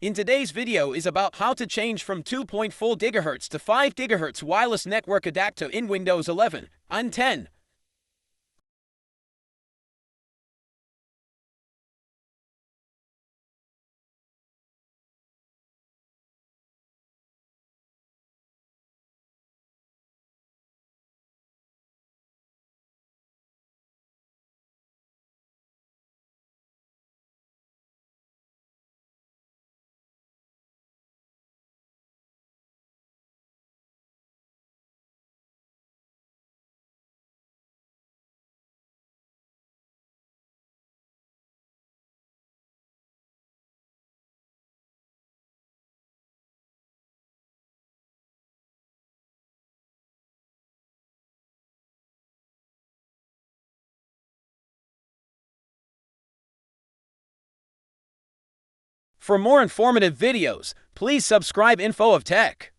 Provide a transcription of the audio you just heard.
In today's video is about how to change from 2.4 GHz to 5 GHz wireless network adapter in Windows 11 and 10. For more informative videos, please subscribe Info of Tech.